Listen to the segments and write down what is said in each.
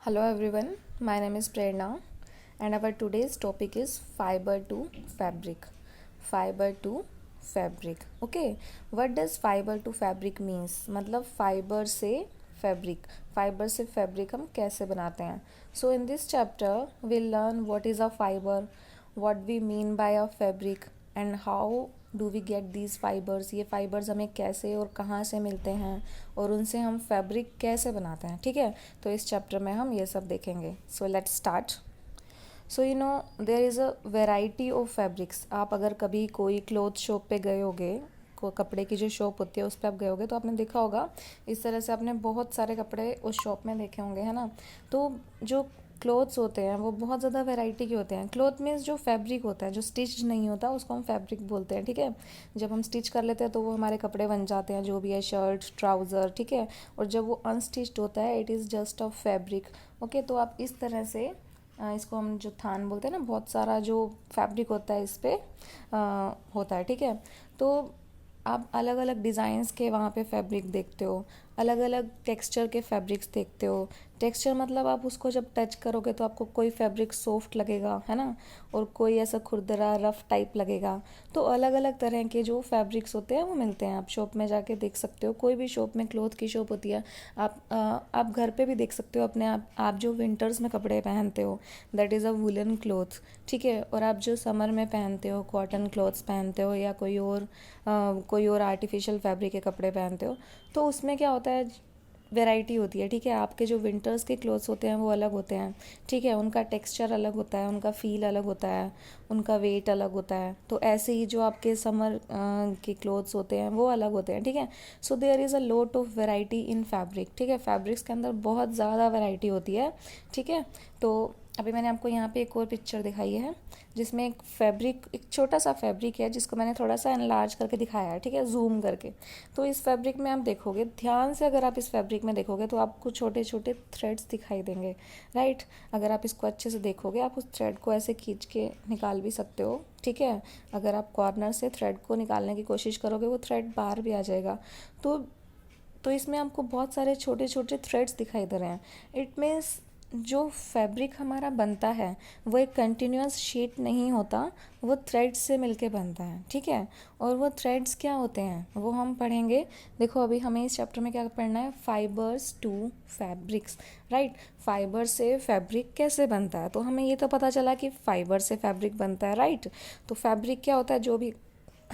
Hello everyone, my name is Prerna and our today's topic is fiber to fabric. Fiber to fabric. Okay, what does fiber to fabric means? मतलब fiber से fabric. Fiber से fabric हम कैसे बनाते हैं? So in this chapter we'll learn what is a fiber, what we mean by a fabric and how do we get these fibres, ये fibres हमें कैसे और कहाँ से मिलते हैं और उनसे हम फैब्रिक कैसे बनाते हैं. ठीक है, तो इस चैप्टर में हम ये सब देखेंगे. So let's start. So you know there is a variety of fabrics. आप अगर कभी कोई क्लोथ शॉप पे गए होगे, को कपड़े की जो शॉप होती है उस पर आप गए होगे तो आपने देखा होगा इस तरह से आपने बहुत सारे कपड़े उस शॉप में देखे होंगे, है ना. तो जो क्लोथ्स होते हैं वो बहुत ज़्यादा वैरायटी के होते हैं. क्लोथ मीन्स जो फैब्रिक होता है, जो स्टिच नहीं होता उसको हम फैब्रिक बोलते हैं. ठीक है, जब हम स्टिच कर लेते हैं तो वो हमारे कपड़े बन जाते हैं, जो भी है शर्ट ट्राउज़र. ठीक है, और जब वो अनस्टिच्ड होता है it is just a fabric. Okay, तो आप इस तरह से इसको हम जो थान बोलते हैं ना, बहुत सारा जो फैब्रिक होता है इस पर होता है. ठीक है, तो आप अलग अलग डिज़ाइंस के वहाँ पे फैब्रिक देखते हो, अलग अलग टेक्सचर के फैब्रिक्स देखते हो. टेक्सचर मतलब आप उसको जब टच करोगे तो आपको कोई फैब्रिक सॉफ्ट लगेगा, है ना, और कोई ऐसा खुरदरा रफ टाइप लगेगा. तो अलग अलग तरह के जो फैब्रिक्स होते हैं वो मिलते हैं. आप शॉप में जाके देख सकते हो, कोई भी शॉप में, क्लोथ की शॉप होती है. आप घर पे भी देख सकते हो अपने आप जो विंटर्स में कपड़े पहनते हो that is a woollen cloth. ठीक है, और आप जो समर में पहनते हो कॉटन क्लॉथ्स पहनते हो या कोई और आर्टिफिशियल फैब्रिक के कपड़े पहनते हो, तो उसमें क्या होता है, वैरायटी होती है. ठीक है, आपके जो विंटर्स के क्लोथ्स होते हैं वो अलग होते हैं. ठीक है, उनका टेक्सचर अलग होता है, उनका फील अलग होता है, उनका वेट अलग होता है. तो ऐसे ही जो आपके समर के क्लोथ्स होते हैं वो अलग होते हैं. ठीक है, so there is a lot of variety in fabric. ठीक है, फैब्रिक्स के अंदर बहुत ज़्यादा वैरायटी होती है. ठीक है, तो अभी मैंने आपको यहाँ पे एक और पिक्चर दिखाई है जिसमें एक छोटा सा फैब्रिक है जिसको मैंने थोड़ा सा एनलार्ज करके दिखाया है. ठीक है, जूम करके. तो इस फैब्रिक में आप देखोगे ध्यान से, अगर आप इस फैब्रिक में देखोगे तो आपको छोटे छोटे थ्रेड्स दिखाई देंगे. राइट, अगर आप इसको अच्छे से देखोगे आप उस थ्रेड को ऐसे खींच के निकाल भी सकते हो. ठीक है, अगर आप कॉर्नर से थ्रेड को निकालने की कोशिश करोगे वो थ्रेड बाहर भी आ जाएगा. तो इसमें आपको बहुत सारे छोटे छोटे थ्रेड्स दिखाई दे रहे हैं. इट मीन्स जो फैब्रिक हमारा बनता है वो एक कंटिन्यूस शीट नहीं होता, वो थ्रेड्स से मिलके बनता है. ठीक है, और वो थ्रेड्स क्या होते हैं वो हम पढ़ेंगे. देखो अभी हमें इस चैप्टर में क्या पढ़ना है, fibres to fabrics. Right, fibre से फैब्रिक कैसे बनता है, तो हमें ये तो पता चला कि फाइबर से फैब्रिक बनता है. राइट, तो फैब्रिक क्या होता है, जो भी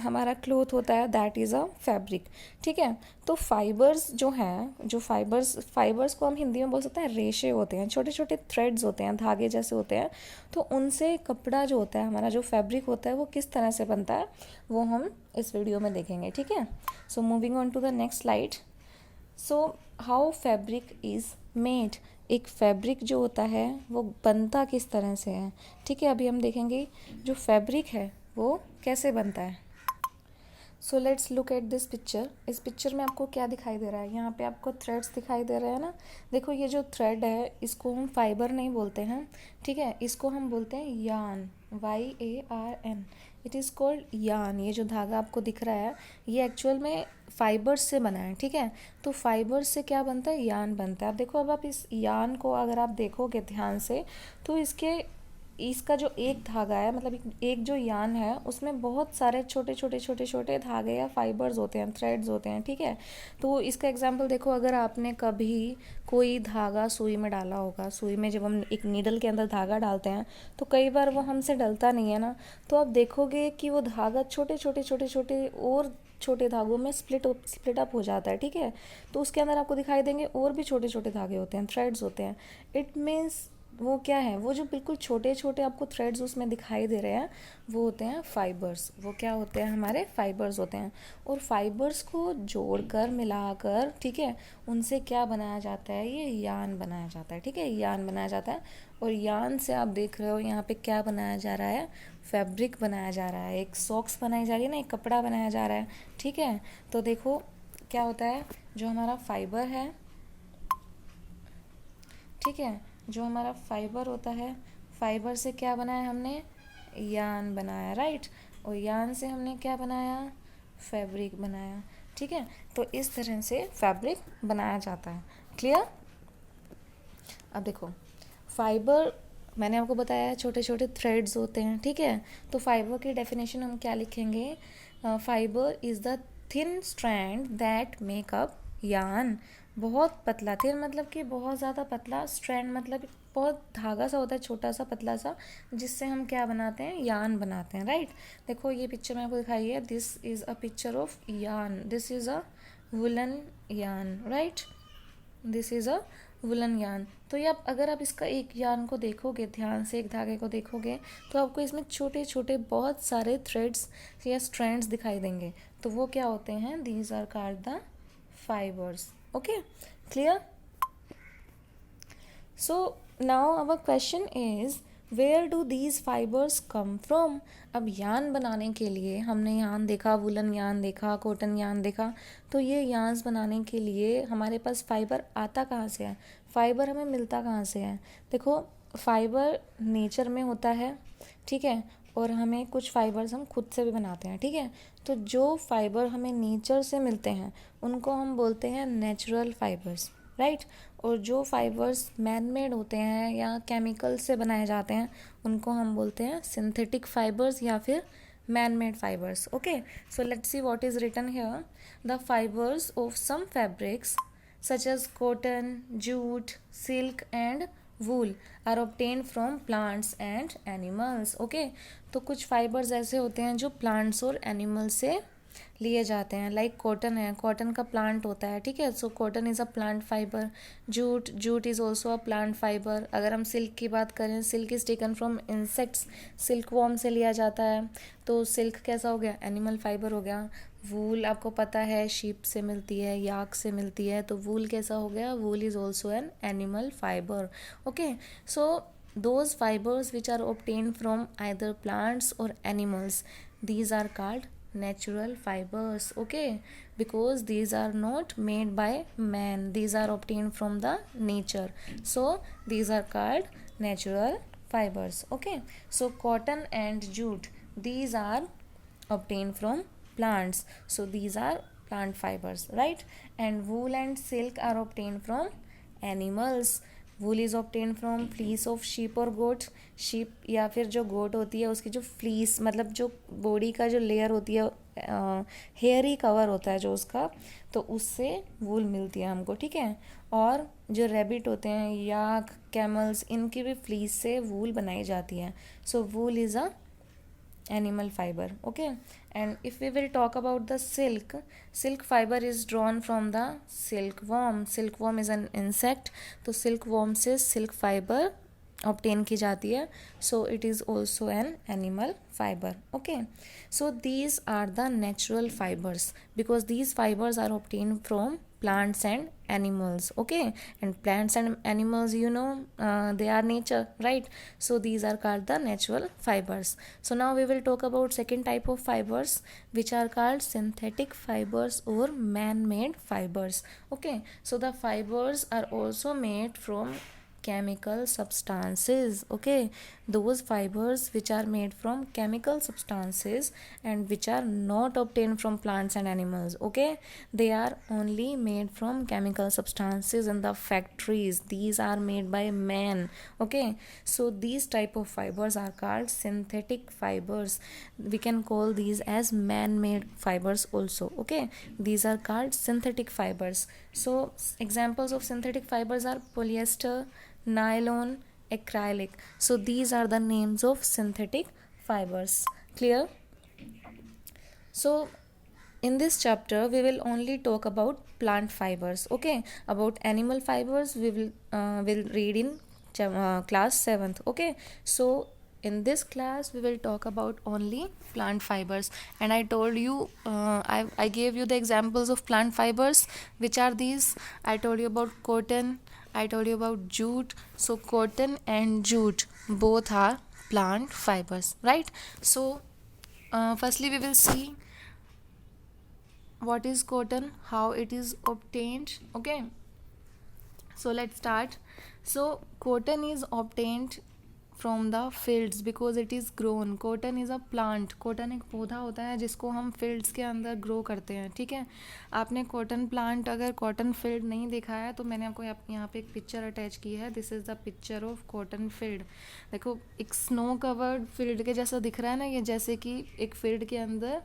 हमारा क्लोथ होता है दैट इज़ अ फैब्रिक. ठीक है, तो फाइबर्स जो हैं, जो फाइबर्स को हम हिंदी में बोल सकते हैं रेशे होते हैं, छोटे छोटे थ्रेड्स होते हैं, धागे जैसे होते हैं. तो उनसे कपड़ा जो होता है, हमारा जो फैब्रिक होता है वो किस तरह से बनता है वो हम इस वीडियो में देखेंगे. ठीक है, so moving on to the next slide. So how fabric is made. एक फैब्रिक जो होता है वो बनता किस तरह से है. ठीक है, अभी हम देखेंगे जो फैब्रिक है वो कैसे बनता है. So let's look at this picture. इस पिक्चर में आपको क्या दिखाई दे रहा है, यहाँ पे आपको थ्रेड्स दिखाई दे रहे हैं ना. देखो ये जो थ्रेड है इसको हम फाइबर नहीं बोलते हैं. ठीक है, इसको हम बोलते हैं यान, YARN. इट इज़ कॉल्ड यान. ये जो धागा आपको दिख रहा है ये एक्चुअल में फाइबर्स से बना है. ठीक है, तो फाइबर से क्या बनता है, यान बनता है. अब देखो, अब आप इस यान को अगर आप देखोगे ध्यान से तो इसका जो एक धागा है, मतलब एक जो यान है उसमें बहुत सारे छोटे छोटे छोटे छोटे धागे या फाइबर्स होते हैं, थ्रेड्स होते हैं. ठीक है, तो इसका एग्जांपल देखो, अगर आपने कभी कोई धागा सुई में डाला होगा, सुई में जब हम एक नीडल के अंदर धागा डालते हैं तो कई बार वो हमसे डलता नहीं है ना, तो आप देखोगे कि वो धागा छोटे छोटे छोटे छोटे और छोटे धागों में स्प्लिट अप हो जाता है. ठीक है, तो उसके अंदर आपको दिखाई देंगे और भी छोटे छोटे धागे होते हैं, थ्रेड्स होते हैं. इट मीन्स वो क्या है, वो जो बिल्कुल छोटे छोटे आपको थ्रेड्स उसमें दिखाई दे रहे हैं वो होते हैं फाइबर्स. वो क्या होते हैं, हमारे फाइबर्स होते हैं. और फाइबर्स को जोड़कर मिलाकर, ठीक है, उनसे क्या बनाया जाता है, ये यान बनाया जाता है. ठीक है, यान बनाया जाता है. और यान से आप देख रहे हो यहाँ पे क्या बनाया जा रहा है, फैब्रिक बनाया जा रहा है, एक सॉक्स बनाई जा रही है ना, एक कपड़ा बनाया जा रहा है. ठीक है, तो देखो क्या होता है, जो हमारा फाइबर है, ठीक है, जो हमारा फाइबर होता है, फाइबर से क्या बनाया हमने, यान बनाया. राइट, और यान से हमने क्या बनाया, फैब्रिक बनाया. ठीक है, तो इस तरह से फैब्रिक बनाया जाता है. क्लियर. अब देखो, फाइबर मैंने आपको बताया छोटे छोटे थ्रेड्स होते हैं, ठीक है। तो फाइबर की डेफिनेशन हम क्या लिखेंगे, fibre is the thin strand that make up yarn. बहुत पतला, थिन मतलब कि बहुत ज़्यादा पतला, स्ट्रैंड मतलब बहुत धागा सा होता है, छोटा सा पतला सा, जिससे हम क्या बनाते हैं, यार्न बनाते हैं, राइट। देखो ये पिक्चर मैं आपको दिखाई है, this is a picture of yarn, this is a woollen yarn, right, this is a woollen yarn. तो ये आप अगर आप इसका एक यार्न को देखोगे ध्यान से, एक धागे को देखोगे, तो आपको इसमें छोटे छोटे बहुत सारे थ्रेड्स या स्ट्रैंड्स दिखाई देंगे। तो वो क्या होते हैं, these are called the fibres. Okay, clear. So now our question is, where do these fibres come from. अब यान बनाने के लिए हमने यान देखा, वुलन यान देखा, कॉटन यान देखा, तो ये यान्स बनाने के लिए हमारे पास फाइबर आता कहाँ से है, फाइबर हमें मिलता कहाँ से है। देखो, फाइबर नेचर में होता है, ठीक है, और हमें कुछ फाइबर्स हम खुद से भी बनाते हैं, ठीक है। तो जो फाइबर हमें नेचर से मिलते हैं उनको हम बोलते हैं नेचुरल फाइबर्स, राइट। और जो फाइबर्स मैन मेड होते हैं या केमिकल से बनाए जाते हैं उनको हम बोलते हैं सिंथेटिक फाइबर्स या फिर man made fibres. Okay, so let's see what is written here. The fibres of some fabrics such as cotton, jute, silk and wool are obtained from plants and animals. Okay, तो कुछ fibres ऐसे होते हैं जो plants और animals से लिए जाते हैं, लाइक कॉटन है, कॉटन का प्लांट होता है, ठीक है। So cotton is a plant fibre. Jute, jute is also a plant fibre. अगर हम सिल्क की बात करें, silk is taken from insects, silk worm से लिया जाता है, तो सिल्क कैसा हो गया, एनिमल फाइबर हो गया। वूल आपको पता है शीप से मिलती है, याक से मिलती है, तो वूल कैसा हो गया, wool is also an animal fibre. Okay, so those fibers which are obtained from either plants or animals, these are called natural fibers. Okay, because these are not made by man, these are obtained from the nature, so these are called natural fibers. Okay, so cotton and jute, these are obtained from plants, so these are plant fibers, right. And wool and silk are obtained from animals. Wool is obtain from fleece of sheep और गोट। Sheep या फिर जो गोट होती है उसकी जो fleece मतलब जो बॉडी का जो लेयर होती है, हेयरी कवर होता है जो उसका, तो उससे वूल मिलती है हमको, ठीक है। और जो रैबिट होते हैं, याक, कैमल्स, इनकी भी फ्लीस से वूल बनाई जाती है। So wool is a animal fiber. Okay, and if we will talk about the silk, silk fiber is drawn from the silkworm. Silkworm is an insect, तो silkworm से silk fiber obtain की जाती है, so it is also an animal fiber. Okay, so these are the natural fibers because these fibers are obtained from plants and animals. Okay, and plants and animals, you know, they are nature, right. So these are called the natural fibers. So now we will talk about second type of fibers, which are called synthetic fibers or man-made fibers. Okay, so the fibers are also made from chemical substances. Okay, those fibers which are made from chemical substances and which are not obtained from plants and animals. Okay, they are only made from chemical substances in the factories, these are made by man. Okay, so these type of fibers are called synthetic fibers. We can call these as man-made fibers also. Okay, these are called synthetic fibers. So examples of synthetic fibers are polyester, nylon, acrylic. So these are the names of synthetic fibers. Clear? So in this chapter we will only talk about plant fibers. Okay, about animal fibers we will read in class 7th. Okay, so in this class we will talk about only plant fibers, and I told you I gave you the examples of plant fibers, which are these. I told you about cotton, I told you about jute. So cotton and jute both are plant fibers, right. So firstly we will see what is cotton, how it is obtained. Okay, so let's start. So cotton is obtained from the fields because it is grown. Cotton is a plant. Cotton एक पौधा होता है जिसको हम fields के अंदर grow करते हैं. ठीक है, आपने कॉटन प्लांट अगर कॉटन फील्ड नहीं देखा है तो मैंने आपको यहाँ पे एक पिक्चर अटैच की है. This is the picture of cotton field. देखो एक स्नो कवर्ड फील्ड के जैसा दिख रहा है ना ये, जैसे कि एक फील्ड के अंदर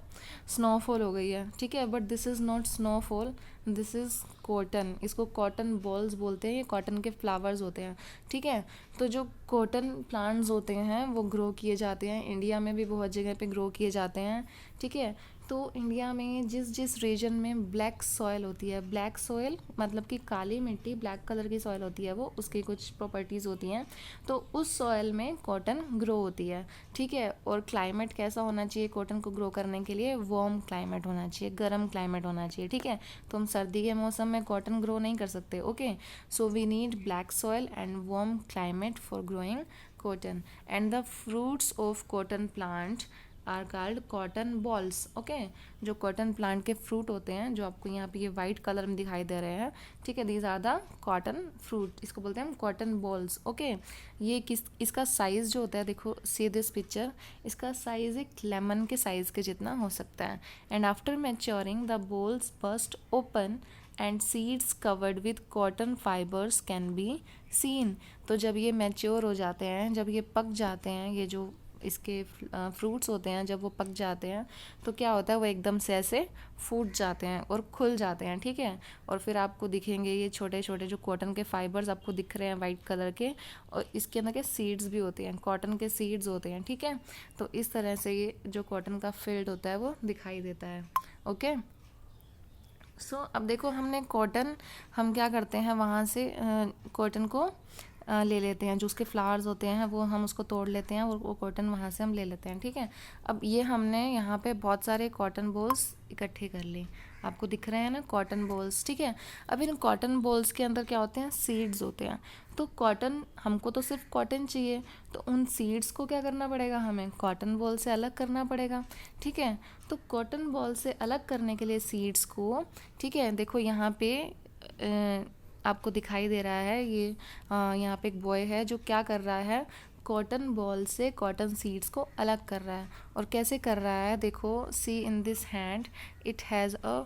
स्नोफॉल हो गई है. ठीक है, but this is not snowfall, this is cotton. इसको कॉटन बॉल्स बोलते हैं. ये कॉटन के फ्लावर्स होते हैं. ठीक है, तो जो कॉटन प्लांट्स होते हैं वो ग्रो किए जाते हैं. इंडिया में भी बहुत जगह पे ग्रो किए जाते हैं. ठीक है, तो इंडिया में जिस जिस रीजन में ब्लैक सॉयल होती है, ब्लैक सॉयल मतलब कि काली मिट्टी, ब्लैक कलर की सॉयल होती है, वो उसकी कुछ प्रॉपर्टीज़ होती हैं, तो उस सॉयल में कॉटन ग्रो होती है. ठीक है, और क्लाइमेट कैसा होना चाहिए कॉटन को ग्रो करने के लिए? वार्म क्लाइमेट होना चाहिए, गर्म क्लाइमेट होना चाहिए. ठीक है, तो हम सर्दी के मौसम में कॉटन ग्रो नहीं कर सकते. Okay, so we need black soil and warm climate for growing cotton. And the fruits of cotton plant are called cotton bolls. Okay, जो कॉटन प्लांट के फ्रूट होते हैं जो आपको यहाँ पे ये वाइट कलर में दिखाई दे रहे हैं. ठीक है, these are the cotton fruit. इसको बोलते हैं हम कॉटन बॉल्स. ओके, ये इसका साइज़ जो होता है, देखो सी दिस पिक्चर, इसका साइज़ एक लेमन के साइज़ के जितना हो सकता है. And after maturing the bolls burst open and seeds covered with cotton fibres can be seen. तो जब ये मैच्योर हो जाते हैं, जब ये पक जाते हैं, ये जो इसके फ्रूट्स होते हैं, जब वो पक जाते हैं तो क्या होता है, वो एकदम से ऐसे फूट जाते हैं और खुल जाते हैं. ठीक है, और फिर आपको दिखेंगे ये छोटे छोटे जो कॉटन के फाइबर्स आपको दिख रहे हैं वाइट कलर के, और इसके अंदर के सीड्स भी होते हैं, कॉटन के सीड्स होते हैं. ठीक है, तो इस तरह से ये जो कॉटन का फील्ड होता है वो दिखाई देता है. ओके, सो अब देखो हमने कॉटन, हम क्या करते हैं वहाँ से कॉटन को ले लेते हैं, जो उसके फ्लावर्स होते हैं वो हम उसको तोड़ लेते हैं और वो कॉटन वहाँ से हम ले लेते हैं. ठीक है, अब ये हमने यहाँ पे बहुत सारे कॉटन बॉल्स इकट्ठे कर लिए, आपको दिख रहे हैं ना कॉटन बॉल्स. ठीक है, अब इन कॉटन बॉल्स के अंदर क्या होते हैं, सीड्स होते हैं. तो कॉटन, हमको तो सिर्फ कॉटन चाहिए, तो उन सीड्स को क्या करना पड़ेगा, हमें कॉटन बॉल से अलग करना पड़ेगा. ठीक है, तो कॉटन बॉल से अलग करने के लिए सीड्स को, ठीक है, देखो यहाँ पे आपको दिखाई दे रहा है ये यहाँ पे एक बॉय है जो क्या कर रहा है, कॉटन बॉल से कॉटन सीड्स को अलग कर रहा है. और कैसे कर रहा है, देखो see in this hand it has a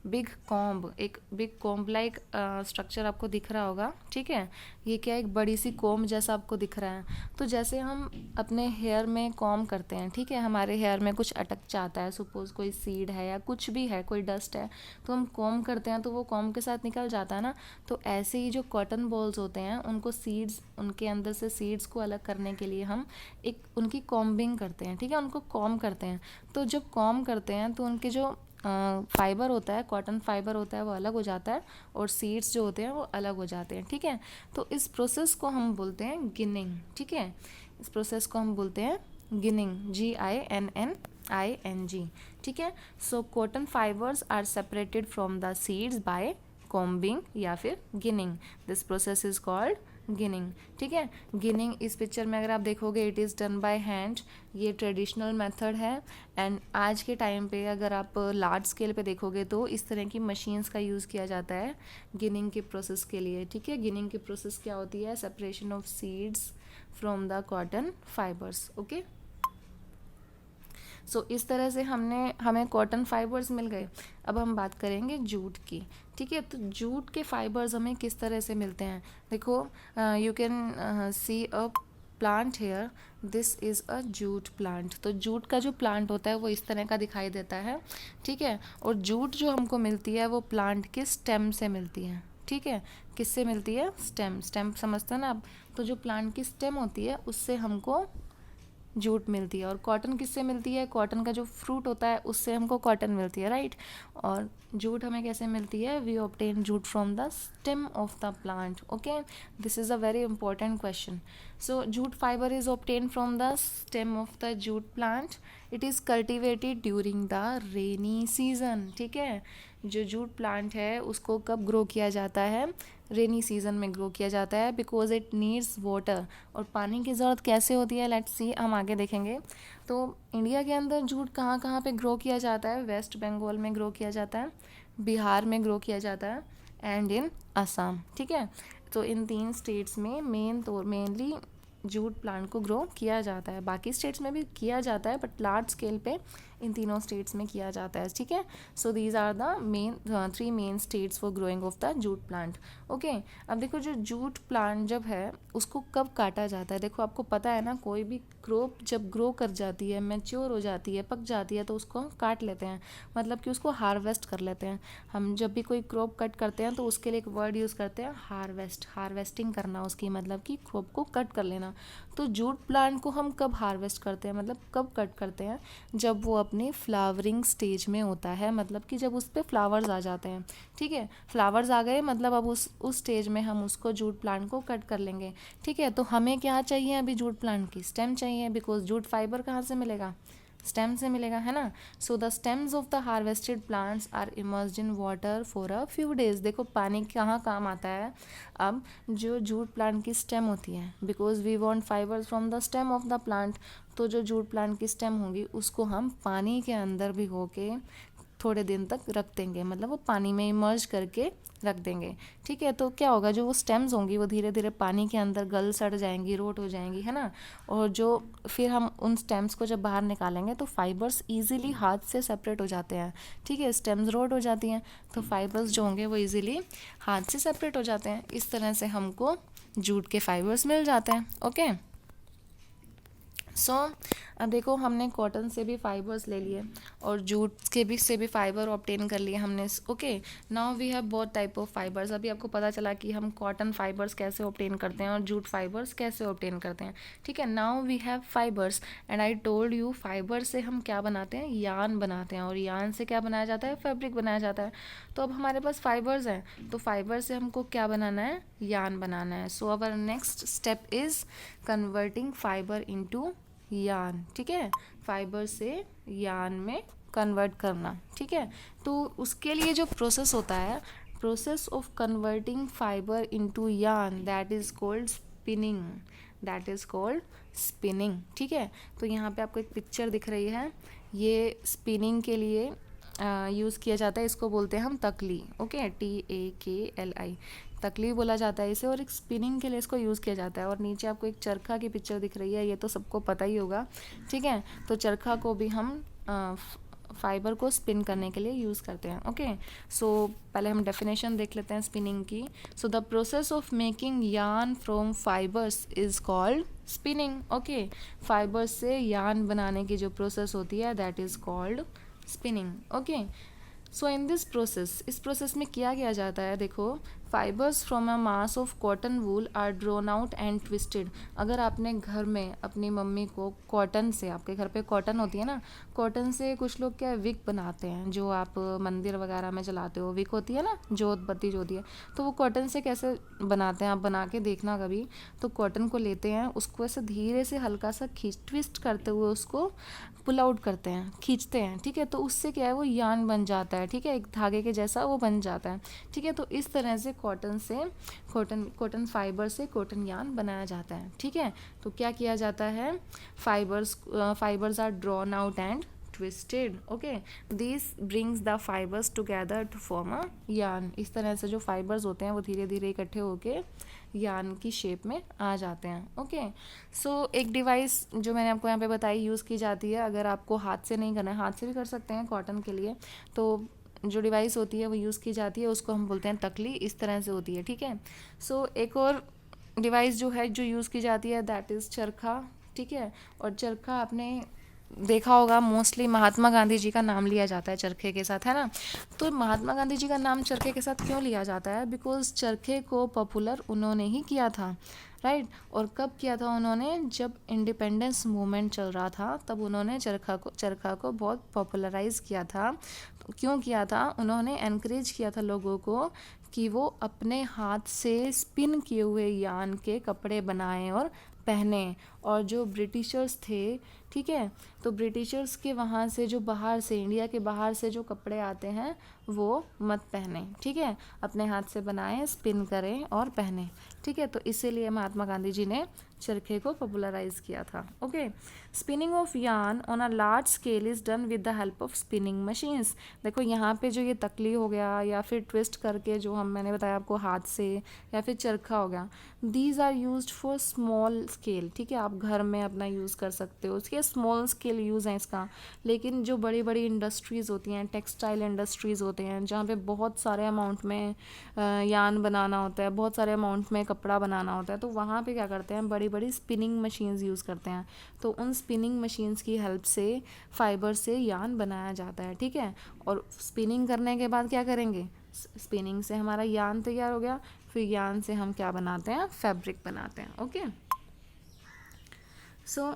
big comb, एक बिग कॉम्ब लाइक स्ट्रक्चर आपको दिख रहा होगा. ठीक है, ये क्या एक बड़ी सी कॉम्ब जैसा आपको दिख रहा है. तो जैसे हम अपने हेयर में कॉम्ब करते हैं, ठीक है, हमारे हेयर में कुछ अटक जाता है, सपोज कोई सीड है या कुछ भी है, कोई डस्ट है, तो हम कॉम्ब करते हैं तो वो कॉम्ब के साथ निकल जाता है ना. तो ऐसे ही जो कॉटन बॉल्स होते हैं उनको सीड्स, उनके अंदर से सीड्स को अलग करने के लिए हम एक उनकी कॉम्बिंग करते हैं. ठीक है, उनको कॉम्ब करते हैं. तो जब कॉम्ब करते हैं तो उनके जो फाइबर होता है, कॉटन फाइबर होता है, वो अलग हो जाता है और सीड्स जो होते हैं वो अलग हो जाते हैं. ठीक है, तो इस प्रोसेस को हम बोलते हैं गिनिंग. ठीक है, इस प्रोसेस को हम बोलते हैं गिनिंग, GINNING. ठीक है, so cotton fibres are separated from the seeds by combing या फिर ginning. This process is called ginning. ठीक है, गिनिंग इस पिक्चर में अगर आप देखोगे it is done by hand, ये ट्रेडिशनल मेथड है. एंड आज के टाइम पे अगर आप लार्ज स्केल पे देखोगे तो इस तरह की मशीन्स का यूज़ किया जाता है गिनिंग के प्रोसेस के लिए. ठीक है, गिनिंग की प्रोसेस क्या होती है, separation of seeds from the cotton fibres. Okay, so इस तरह से हमें कॉटन फाइबर्स मिल गए. अब हम बात करेंगे जूट की. ठीक है, तो जूट के फाइबर्स हमें किस तरह से मिलते हैं, देखो you can see a plant here, this is a jute plant. तो जूट का जो प्लांट होता है वो इस तरह का दिखाई देता है. ठीक है, और जूट जो हमको मिलती है वो प्लांट के स्टेम से मिलती है. ठीक है, किससे मिलती है, स्टेम. स्टेम समझते हैं ना आप, तो जो प्लांट की स्टेम होती है उससे हमको जूट मिलती है. और कॉटन किससे मिलती है, कॉटन का जो फ्रूट होता है उससे हमको कॉटन मिलती है, राइट. और जूट हमें कैसे मिलती है, we obtain jute from the stem of the plant. Okay, this is a very important question. So jute fibre is obtain from the stem of the jute plant. It is cultivated during the rainy season. ठीक है, जो jute plant है उसको कब grow किया जाता है, rainy season में ग्रो किया जाता है, बिकॉज इट नीड्स वाटर. और पानी की ज़रूरत कैसे होती है, लेट्स सी, हम आगे देखेंगे. तो इंडिया के अंदर जूट कहाँ कहाँ पे ग्रो किया जाता है, वेस्ट बंगाल में ग्रो किया जाता है, बिहार में ग्रो किया जाता है, एंड इन असम. ठीक है, तो इन 3 स्टेट्स में मेनली जूट प्लांट को ग्रो किया जाता है। बाकी स्टेट्स में भी किया जाता है बट लार्ज स्केल पे इन तीनों स्टेट्स में किया जाता है, ठीक है। So these are the main 3 main states for growing of the jute plant, okay. अब देखो जो जूट प्लांट जब है उसको कब काटा जाता है, देखो आपको पता है ना, कोई भी क्रॉप जब ग्रो कर जाती है, मैच्योर हो जाती है, पक जाती है, तो उसको हम काट लेते हैं, मतलब कि उसको हार्वेस्ट कर लेते हैं। हम जब भी कोई क्रॉप कट करते हैं तो उसके लिए एक वर्ड यूज़ करते हैं हार्वेस्ट, हार्वेस्टिंग करना उसकी, मतलब कि क्रॉप को कट कर लेना। तो जूट प्लांट को हम कब हार्वेस्ट करते हैं, मतलब कब कट करते हैं, जब वो अपनी फ्लावरिंग स्टेज में होता है, मतलब कि जब उस पर फ्लावर्स आ जाते हैं, ठीक है। फ्लावर्स आ गए मतलब अब उस स्टेज में हम उसको जूट प्लांट को कट कर लेंगे, ठीक है। तो हमें क्या चाहिए अभी, जूट प्लांट की स्टेम चाहिए, बिकॉज जूट फाइबर कहाँ से मिलेगा, स्टेम से मिलेगा, है ना। So the stems of the harvested plants are immersed in water for a few days. देखो पानी कहाँ काम आता है, अब जो जूट प्लांट की स्टेम होती है, because we want fibres from the stem of the plant, तो जो जूट प्लांट की स्टेम होगी उसको हम पानी के अंदर भिगो के थोड़े दिन तक रख देंगे, मतलब वो पानी में इमर्ज करके रख देंगे, ठीक है। तो क्या होगा, जो वो स्टेम्स होंगी वो धीरे धीरे पानी के अंदर गल सड़ जाएंगी, रोट हो जाएंगी, है ना। और जो फिर हम उन स्टेम्स को जब बाहर निकालेंगे तो फाइबर्स इजीली हाथ से सेपरेट हो जाते हैं, ठीक है। स्टेम्स रोट हो जाती हैं तो फाइबर्स जो होंगे वो इजीली हाथ से सेपरेट हो जाते हैं। इस तरह से हमको जूट के फाइबर्स मिल जाते हैं, ओके। सो अब देखो हमने कॉटन से भी फाइबर्स ले लिए और जूट के भी से भी फाइबर ऑब्टेन कर लिए हमने, okay. Now we have both type of fibres. अभी आपको पता चला कि हम कॉटन फाइबर्स कैसे ऑब्टेन करते हैं और जूट फाइबर्स कैसे ऑब्टेन करते हैं, ठीक है। Now we have fibres and I told you fibre से हम क्या बनाते हैं, यान बनाते हैं, और यान से क्या बनाया जाता है, फैब्रिक बनाया जाता है। तो अब हमारे पास फाइबर्स हैं तो फाइबर से हमको क्या बनाना है, यान बनाना है। So our next step is converting fibre into yarn, ठीक है। फाइबर से यान में कन्वर्ट करना, ठीक है। तो उसके लिए जो प्रोसेस होता है, process of converting fibre into yarn, that is called spinning, that is called spinning, ठीक है। तो यहाँ पे आपको एक पिक्चर दिख रही है, ये स्पिनिंग के लिए यूज़ किया जाता है, इसको बोलते हैं हम तकली, ओके, TAKLI, तकली बोला जाता है इसे, और एक स्पिनिंग के लिए इसको यूज़ किया जाता है। और नीचे आपको एक चरखा की पिक्चर दिख रही है, ये तो सबको पता ही होगा, ठीक है। तो चरखा को भी हम फाइबर को स्पिन करने के लिए यूज़ करते हैं, ओके। सो पहले हम डेफिनेशन देख लेते हैं स्पिनिंग की। So the process of making yarn from fibres is called spinning, okay. Fibres से यार्न बनाने की जो प्रोसेस होती है that is called spinning, okay. So in this process, इस प्रोसेस में क्या किया जाता है, देखो fibres from a mass of cotton wool are drawn out and twisted. अगर आपने घर में अपनी मम्मी को कॉटन से, आपके घर पे कॉटन होती है ना, कॉटन से कुछ लोग क्या विक बनाते हैं, जो आप मंदिर वगैरह में जलाते हो, विक होती है ना, जोत बत्ती जो होती है, तो वो कॉटन से कैसे बनाते हैं, आप बना के देखना कभी। तो कॉटन को लेते हैं, उसको ऐसे धीरे से हल्का सा ट्विस्ट करते हुए उसको पुल आउट करते हैं, खींचते हैं, ठीक है। तो उससे क्या है, वो यान बन जाता है, ठीक है, एक धागे के जैसा वो बन जाता है, ठीक है। तो इस तरह से कॉटन फाइबर से कॉटन यान बनाया जाता है, ठीक है। तो क्या किया जाता है, fibres are drawn out and twisted, okay. This brings the fibres together to form a yarn. इस तरह से जो फाइबर्स होते हैं वो धीरे धीरे इकट्ठे होके यान की शेप में आ जाते हैं, ओके। सो एक डिवाइस जो मैंने आपको यहाँ पे बताई यूज़ की जाती है, अगर आपको हाथ से नहीं करना है, हाथ से भी कर सकते हैं कॉटन के लिए, तो जो डिवाइस होती है वो यूज़ की जाती है, उसको हम बोलते हैं तकली, इस तरह से होती है, ठीक है। सो एक और डिवाइस जो है जो यूज़ की जाती है दैट इज़ चरखा, ठीक है। और चरखा आपने देखा होगा, मोस्टली महात्मा गांधी जी का नाम लिया जाता है चरखे के साथ, है ना। तो महात्मा गांधी जी का नाम चरखे के साथ क्यों लिया जाता है, बिकॉज चरखे को पॉपुलर उन्होंने ही किया था, राइट। और कब किया था उन्होंने, जब इंडिपेंडेंस मूवमेंट चल रहा था तब उन्होंने चरखा को बहुत पॉपुलराइज किया था। तो क्यों किया था, उन्होंने एनकरेज किया था लोगों को कि वो अपने हाथ से स्पिन किए हुए यान के कपड़े बनाएं और पहने। और जो ब्रिटिशर्स थे, ठीक है। तो ब्रिटिशर्स के वहाँ से जो बाहर से, इंडिया के बाहर से जो कपड़े आते हैं वो मत पहने, ठीक है, अपने हाथ से बनाएं, स्पिन करें और पहने, ठीक है। तो इसीलिए महात्मा गांधी जी ने चरखे को पॉपुलराइज किया था। Okay, spinning of yarn on a large scale is done with the help of spinning machines. देखो यहाँ पे जो ये तकली हो गया या फिर ट्विस्ट करके जो मैंने बताया आपको हाथ से, या फिर चरखा हो गया, these are used for small scale, ठीक है, आप घर में अपना यूज़ कर सकते हो, उसके स्मॉल स्केल यूज़ है इसका। लेकिन जो बड़ी बड़ी इंडस्ट्रीज़ होती हैं, टेक्सटाइल इंडस्ट्रीज़ होते हैं, जहाँ पे बहुत सारे अमाउंट में यार्न बनाना होता है, बहुत सारे अमाउंट में कपड़ा बनाना होता है, तो वहाँ पे क्या करते हैं, बड़ी बड़ी स्पिनिंग मशीन्स यूज़ करते हैं। तो उन स्पिनिंग मशीन्स की हेल्प से फाइबर से यार्न बनाया जाता है, ठीक है। और स्पिनिंग करने के बाद क्या करेंगे, स्पिनिंग से हमारा यार्न तैयार हो गया, फिर यार्न से हम क्या बनाते हैं, फैब्रिक बनाते हैं। ओके, सो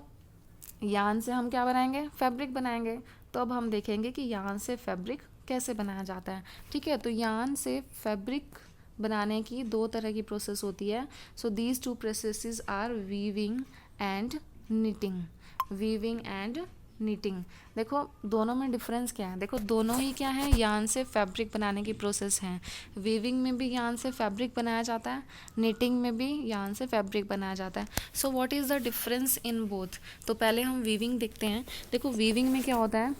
यार्न से हम क्या बनाएंगे, फैब्रिक बनाएंगे। तो अब हम देखेंगे कि यार्न से फैब्रिक कैसे बनाया जाता है, ठीक है। तो यार्न से फैब्रिक बनाने की दो तरह की प्रोसेस होती है। So these two processes are weaving and knitting. Weaving and knitting, देखो दोनों में डिफरेंस क्या है, देखो दोनों ही क्या है, यार्न से फैब्रिक बनाने की प्रोसेस है। वीविंग में भी यार्न से फैब्रिक बनाया जाता है, नीटिंग में भी यार्न से फैब्रिक बनाया जाता है। So what is the difference in both. तो पहले हम वीविंग देखते हैं। देखो वीविंग में क्या होता है,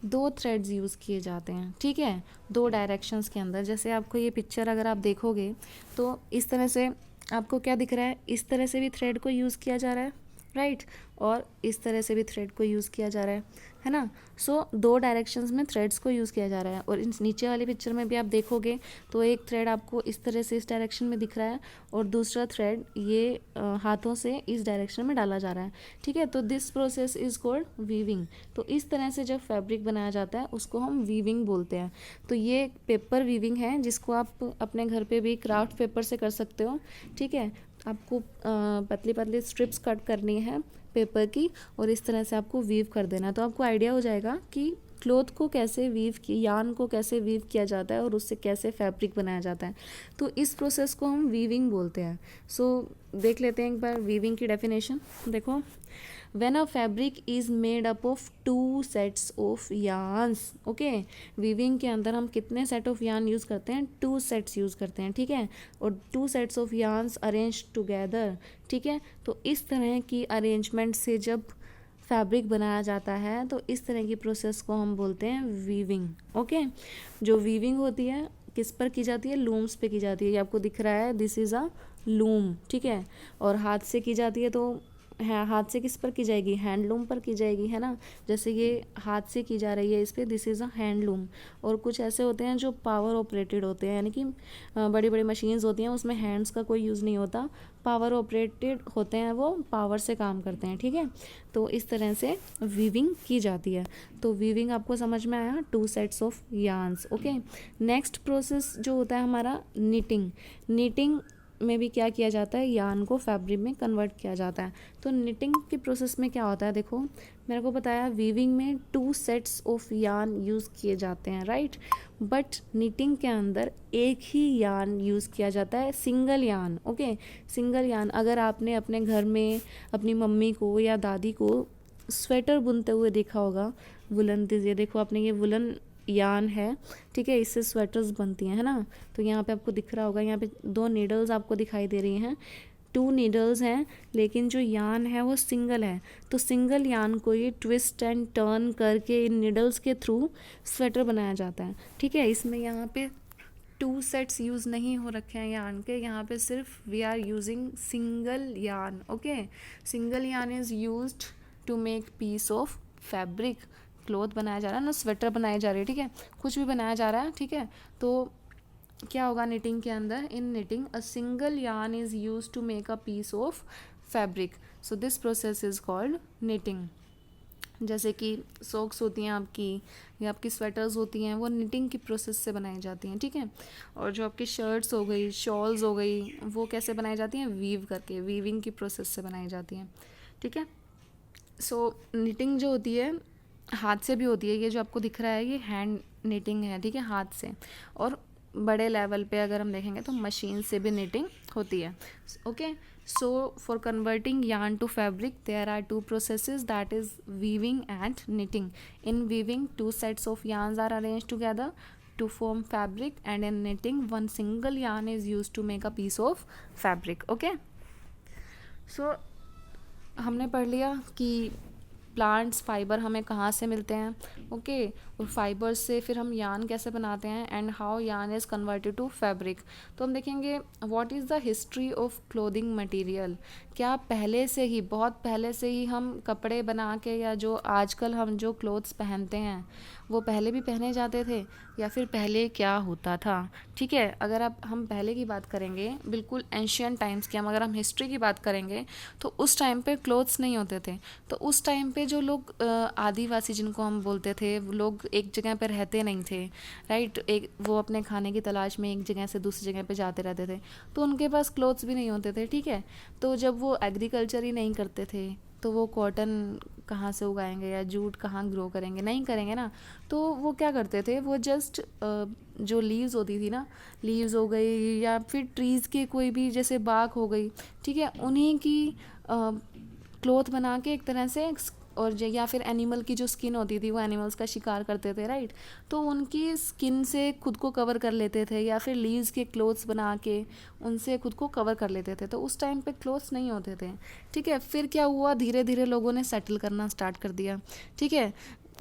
दो थ्रेड्स यूज़ किए जाते हैं, ठीक है, दो डायरेक्शंस के अंदर। जैसे आपको ये पिक्चर अगर आप देखोगे तो इस तरह से आपको क्या दिख रहा है, इस तरह से भी थ्रेड को यूज़ किया जा रहा है, राइट, और इस तरह से भी थ्रेड को यूज़ किया जा रहा है ना। सो दो डायरेक्शंस में थ्रेड्स को यूज़ किया जा रहा है। और इस नीचे वाली पिक्चर में भी आप देखोगे तो एक थ्रेड आपको इस तरह से इस डायरेक्शन में दिख रहा है, और दूसरा थ्रेड ये हाथों से इस डायरेक्शन में डाला जा रहा है, ठीक है। तो this process is called weaving. तो इस तरह से जब फैब्रिक बनाया जाता है उसको हम वीविंग बोलते हैं। तो ये पेपर वीविंग है, जिसको आप अपने घर पे भी क्राफ्ट पेपर से कर सकते हो, ठीक है। आपको पतली पतली स्ट्रिप्स कट करनी है पेपर की, और इस तरह से आपको वीव कर देना। तो आपको आइडिया हो जाएगा कि क्लोथ को कैसे वीव की, यार्न को कैसे वीव किया जाता है और उससे कैसे फैब्रिक बनाया जाता है। तो इस प्रोसेस को हम वीविंग बोलते हैं। सो देख लेते हैं एक बार वीविंग की डेफिनेशन। देखो, when a fabric is made up of two sets of yarns, okay, weaving के अंदर हम कितने सेट ऑफ यार्न यूज़ करते हैं, टू सेट्स यूज़ करते हैं, ठीक है। और two sets of yarns arrange together, ठीक है। तो इस तरह की अरेंजमेंट से जब फैब्रिक बनाया जाता है तो इस तरह की प्रोसेस को हम बोलते हैं वीविंग। ओके, जो वीविंग होती है किस पर की जाती है, लूम्स पे की जाती है। ये आपको दिख रहा है, दिस इज़ अ लूम, ठीक है। और हाथ से की जाती है, तो है हाथ से किस पर की जाएगी, हैंडलूम पर की जाएगी, है ना। जैसे ये हाथ से की जा रही है इस पर, दिस इज़ अ हैंडलूम। और कुछ ऐसे होते हैं जो पावर ऑपरेटेड होते हैं, यानी कि बड़ी बड़ी मशीन्स होती हैं, उसमें हैंड्स का कोई यूज़ नहीं होता, पावर ऑपरेटेड होते हैं, वो पावर से काम करते हैं, ठीक है। तो इस तरह से वीविंग की जाती है। तो वीविंग आपको समझ में आया, two sets of yarns. Okay, next process जो होता है हमारा नीटिंग। नीटिंग में भी क्या किया जाता है, यार्न को फैब्रिक में कन्वर्ट किया जाता है। तो निटिंग की प्रोसेस में क्या होता है, देखो मेरे को बताया वीविंग में two sets of yarn use किए जाते हैं, राइट। बट निटिंग के अंदर एक ही यार्न यूज़ किया जाता है, single yarn. Okay, single yarn. अगर आपने अपने घर में अपनी मम्मी को या दादी को स्वेटर बुनते हुए देखा होगा, वुलन, दीजिए देखो आपने, ये वुलन यार्न है, ठीक है, इससे स्वेटर्स बनती हैं, है ना। तो यहाँ पे आपको दिख रहा होगा, यहाँ पे दो नीडल्स आपको दिखाई दे रही हैं, टू नीडल्स हैं, लेकिन जो यार्न है वो सिंगल है। तो सिंगल यार्न को ये ट्विस्ट एंड टर्न करके इन नीडल्स के थ्रू स्वेटर बनाया जाता है, ठीक है। इसमें यहाँ पे टू सेट्स यूज़ नहीं हो रखे हैं यार्न के, यहाँ पे सिर्फ we are using single yarn. Okay, single yarn is used to make piece of fabric. Cloth बनाया जा रहा है ना, स्वेटर बनाई जा रही है, ठीक है, कुछ भी बनाया जा रहा है, ठीक है। तो क्या होगा निटिंग के अंदर, in knitting a single yarn is used to make a piece of fabric. So this process is called knitting. जैसे कि सॉक्स होती हैं आपकी, या आपकी स्वेटर्स होती हैं, वो निटिंग की प्रोसेस से बनाई जाती हैं, ठीक है। और जो आपकी शर्ट्स हो गई, शॉल्स हो गई, वो कैसे बनाई जाती हैं, वीव करके, वीविंग की प्रोसेस से बनाई जाती हैं, ठीक है। सो निटिंग जो होती है हाथ से भी होती है, ये जो आपको दिख रहा है ये हैंड निटिंग है, ठीक है, हाथ से। और बड़े लेवल पे अगर हम देखेंगे तो मशीन से भी निटिंग होती है. Okay, so for converting yarn to fabric there are two processes, that is weaving and knitting. In weaving, two sets of yarns are arranged together to form fabric, and in knitting one single yarn is used to make a piece of fabric. Okay, so हमने पढ़ लिया कि plants fibre हमें कहाँ से मिलते हैं. Okay, और फाइबर से फिर हम यार्न कैसे बनाते हैं and how yarn is converted to fabric. तो हम देखेंगे what is the history of clothing material. क्या पहले से ही, बहुत पहले से ही हम कपड़े बना के, या जो आजकल हम जो क्लोथ्स पहनते हैं वो पहले भी पहने जाते थे, या फिर पहले क्या होता था. ठीक है, अगर अब हम पहले की बात करेंगे, बिल्कुल एंशियंट टाइम्स की, अगर हम हिस्ट्री की बात करेंगे तो उस टाइम पे क्लोथ्स नहीं होते थे. तो उस टाइम पे जो लोग आदिवासी जिनको हम बोलते थे, वो लोग एक जगह पे रहते नहीं थे, राइट. एक वो अपने खाने की तलाश में एक जगह से दूसरी जगह पे जाते रहते थे, तो उनके पास क्लोथ्स भी नहीं होते थे. ठीक है, तो जब वो एग्रीकल्चर ही नहीं करते थे तो वो कॉटन कहाँ से उगाएंगे या जूट कहाँ ग्रो करेंगे, नहीं करेंगे ना. तो वो क्या करते थे, वो जस्ट जो लीव्स होती थी ना, लीव्स हो गई या फिर ट्रीज़ के कोई भी जैसे बाग हो गई, ठीक है, उन्हीं की क्लोथ बना के एक तरह से, और या फिर एनिमल की जो स्किन होती थी वो एनिमल्स का शिकार करते थे, राइट. तो उनकी स्किन से खुद को कवर कर लेते थे, या फिर लीव्स के क्लोथ्स बना के उनसे खुद को कवर कर लेते थे. तो उस टाइम पे क्लोथ्स नहीं होते थे. ठीक है, फिर क्या हुआ, धीरे धीरे लोगों ने सेटल करना स्टार्ट कर दिया. ठीक है,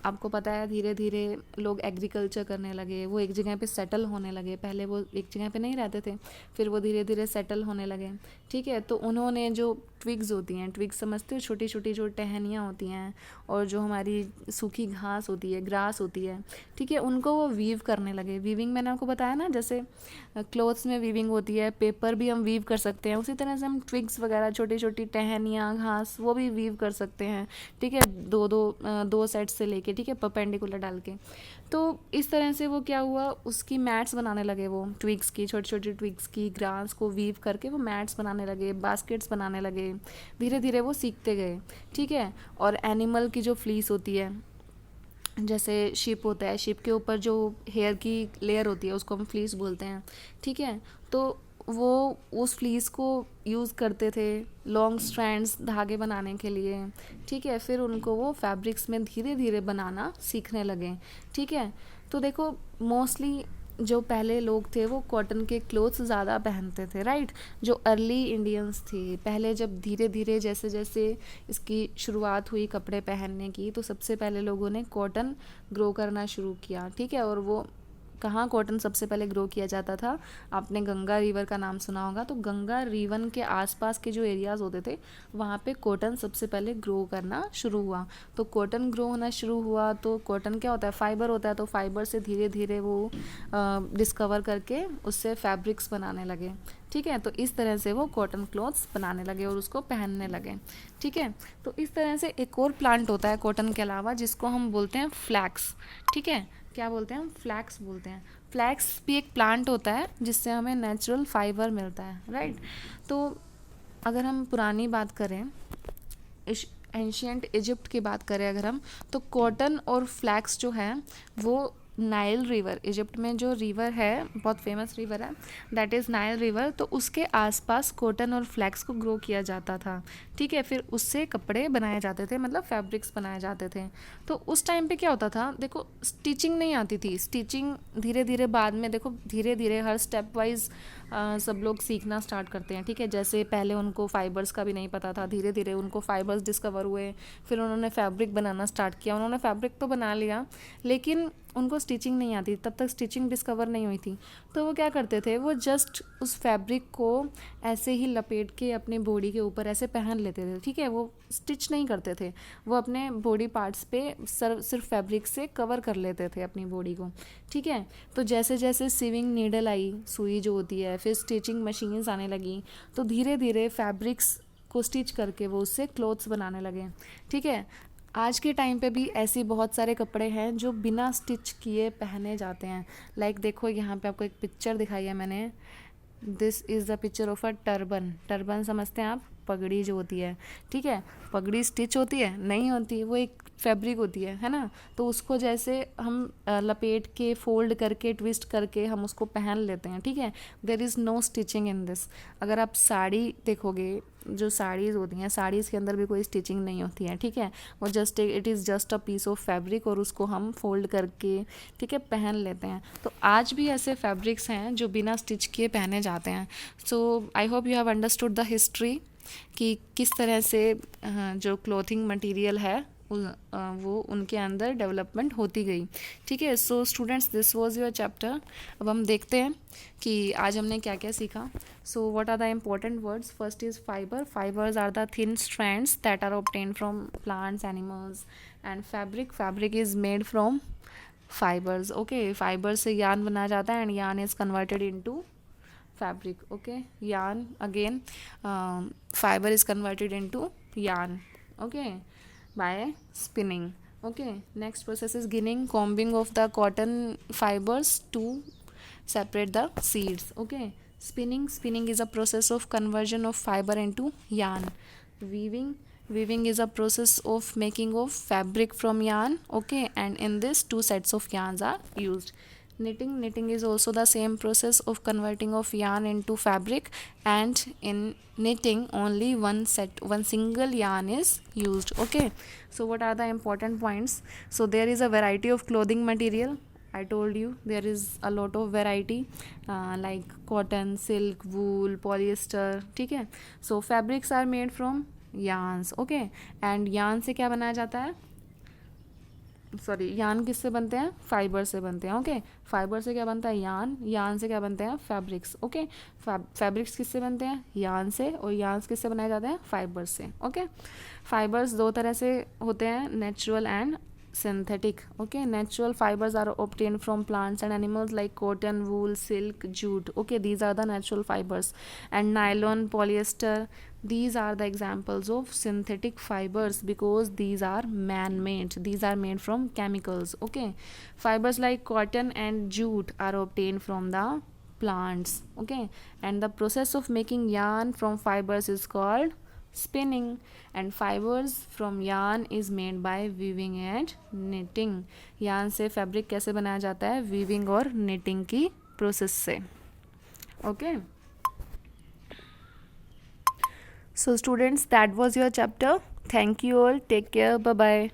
आपको पता है धीरे धीरे लोग एग्रीकल्चर करने लगे, वो एक जगह पे सेटल होने लगे. पहले वो एक जगह पे नहीं रहते थे, फिर वो धीरे धीरे सेटल होने लगे. ठीक है, तो उन्होंने जो ट्विग्स होती हैं, ट्विग्स समझते हो, छोटी छोटी जो टहनियाँ होती हैं और जो हमारी सूखी घास होती है, ग्रास होती है, ठीक है, उनको वो वीव करने लगे. वीविंग मैंने आपको बताया ना, जैसे क्लोथ्स में वीविंग होती है, पेपर भी हम वीव कर सकते हैं, उसी तरह से हम ट्विग्स वगैरह, छोटी छोटी टहनियाँ, घास, वो भी वीव कर सकते हैं. ठीक है, दो सेट से लेके, ठीक है, परपेंडिकुलर डाल के. तो इस तरह से वो क्या हुआ, उसकी मैट्स बनाने लगे. वो ट्विग्स की, छोटी छोटी ट्विग्स की ग्रास को वीव करके वो मैट्स बनाने लगे, बास्केट्स बनाने लगे. धीरे धीरे वो सीखते गए. ठीक है, और एनिमल की जो फ्लीस होती है, जैसे शिप होता है, शिप के ऊपर जो हेयर की लेयर होती है उसको हम फ्लीस बोलते हैं. ठीक है, तो वो उस फ्लीस को यूज़ करते थे लॉन्ग स्ट्रैंड्स धागे बनाने के लिए. ठीक है, फिर उनको वो फैब्रिक्स में धीरे धीरे बनाना सीखने लगे. ठीक है, तो देखो मोस्टली जो पहले लोग थे वो कॉटन के क्लोथ्स ज़्यादा पहनते थे, राइट. जो अर्ली इंडियंस थे, पहले जब धीरे धीरे जैसे जैसे इसकी शुरुआत हुई कपड़े पहनने की, तो सबसे पहले लोगों ने कॉटन ग्रो करना शुरू किया. ठीक है, और वो कहाँ कॉटन सबसे पहले ग्रो किया जाता था, आपने गंगा रिवर का नाम सुना होगा. तो गंगा रिवर के आसपास के जो एरियाज़ होते थे वहाँ पे कॉटन सबसे पहले ग्रो करना शुरू हुआ. तो कॉटन ग्रो होना शुरू हुआ, तो कॉटन क्या होता है, फाइबर होता है. तो फाइबर से धीरे धीरे वो डिस्कवर करके उससे फैब्रिक्स बनाने लगे. ठीक है, तो इस तरह से वो कॉटन क्लॉथ्स बनाने लगे और उसको पहनने लगे. ठीक है, तो इस तरह से एक और प्लांट होता है कॉटन के अलावा, जिसको हम बोलते हैं फ्लैक्स. ठीक है, क्या बोलते हैं हम, फ्लैक्स बोलते हैं. फ्लैक्स भी एक प्लांट होता है जिससे हमें नेचुरल फाइबर मिलता है, राइट. तो अगर हम पुरानी बात करें, एंशियंट इजिप्ट की बात करें अगर हम, तो कॉटन और फ्लैक्स जो है वो नाइल रिवर, इजिप्ट में जो रिवर है, बहुत फेमस रिवर है, दैट इज़ नाइल रिवर. तो उसके आसपास कॉटन और फ्लैक्स को ग्रो किया जाता था. ठीक है, फिर उससे कपड़े बनाए जाते थे, मतलब फैब्रिक्स बनाए जाते थे. तो उस टाइम पे क्या होता था, देखो स्टिचिंग नहीं आती थी. स्टिचिंग धीरे धीरे बाद में, देखो धीरे धीरे हर स्टेप वाइज सब लोग सीखना स्टार्ट करते हैं. ठीक है, जैसे पहले उनको फाइबर्स का भी नहीं पता था, धीरे धीरे उनको फाइबर्स डिस्कवर हुए, फिर उन्होंने फैब्रिक बनाना स्टार्ट किया. उन्होंने फैब्रिक तो बना लिया, लेकिन उनको स्टिचिंग नहीं आती, तब तक स्टिचिंग डिस्कवर नहीं हुई थी. तो वो क्या करते थे, वो जस्ट उस फैब्रिक को ऐसे ही लपेट के अपने बॉडी के ऊपर ऐसे पहन लेते थे. ठीक है, वो स्टिच नहीं करते थे, वो अपने बॉडी पार्ट्स पे सिर्फ फैब्रिक से कवर कर लेते थे अपनी बॉडी को. ठीक है, तो जैसे जैसे सीविंग नीडल आई, सुई जो होती है, फिर स्टिचिंग मशीन्स आने लगी, तो धीरे धीरे फैब्रिक्स को स्टिच करके वो उससे क्लोथ्स बनाने लगे. ठीक है, आज के टाइम पे भी ऐसी बहुत सारे कपड़े हैं जो बिना स्टिच किए पहने जाते हैं. लाइक देखो यहाँ पे आपको एक पिक्चर दिखाई है मैंने, this is the picture of a turban. Turban समझते हैं आप, पगड़ी जो होती है, ठीक है, पगड़ी स्टिच होती है नहीं होती, वो एक फैब्रिक होती है ना। तो उसको जैसे हम लपेट के फोल्ड करके ट्विस्ट करके हम उसको पहन लेते हैं, ठीक है। There is no stitching in this. अगर आप साड़ी देखोगे, जो साड़ीज़ होती हैं, साड़ीज़ के अंदर भी कोई स्टिचिंग नहीं होती है, ठीक है। वो just it is just a piece of fabric और उसको हम फोल्ड करके, ठीक है, पहन लेते हैं। तो आज भी ऐसे फैब्रिक्स हैं जो बिना स्टिच किए पहने जाते हैं। So I hope you have understood the history कि किस तरह से जो क्लोथिंग मटेरियल है वो उनके अंदर डेवलपमेंट होती गई, ठीक है। So students, this was your chapter. अब हम देखते हैं कि आज हमने क्या क्या सीखा। So what are the important words? First is fibre. Fibres are the thin strands that are obtained from plants, animals. And fabric, fabric is made from fibres. Okay, fibre से यार्न बनाया जाता है and yarn is converted into fabric. Okay, yarn again, fiber is converted into yarn, okay, by spinning. Okay, next process is ginning, combing of the cotton fibers to separate the seeds. Okay, spinning is a process of conversion of fiber into yarn. Weaving is a process of making of fabric from yarn. Okay, and in this two sets of yarns are used. Knitting is also the same process of converting of yarn into fabric, and in knitting only one single yarn is used. Okay, so what are the important points? So there is a variety of clothing material. I told you there is a lot of variety, like cotton, silk, wool, polyester, ठीक है. So fabrics are made from yarns. Okay, and yarn से क्या बनाया जाता है? Sorry, yarn किससे बनते हैं? फाइबर से बनते हैं. ओके, फाइबर से क्या बनता है? यार्न. यार्न से क्या बनते हैं? फैब्रिक्स. ओके, फैब्रिक्स किससे बनते हैं? यार्न से. और यार्न्स किससे बनाए जाते हैं? फाइबर से. ओके, फाइबर्स दो तरह से होते हैं, natural and synthetic. Okay, natural fibers are obtained from plants and animals like cotton, wool, silk, jute. Okay, these are the natural fibers. And nylon, polyester, these are the examples of synthetic fibers because these are man-made. These are made from chemicals. Okay, fibers like cotton and jute are obtained from the plants. Okay, and the process of making yarn from fibers is called spinning, and fibers from yarn is made by weaving and knitting. yarn से fabric कैसे बनाया जाता है? Weaving और knitting की process से. Okay, so students, that was your chapter. Thank you all. Take care. Bye bye.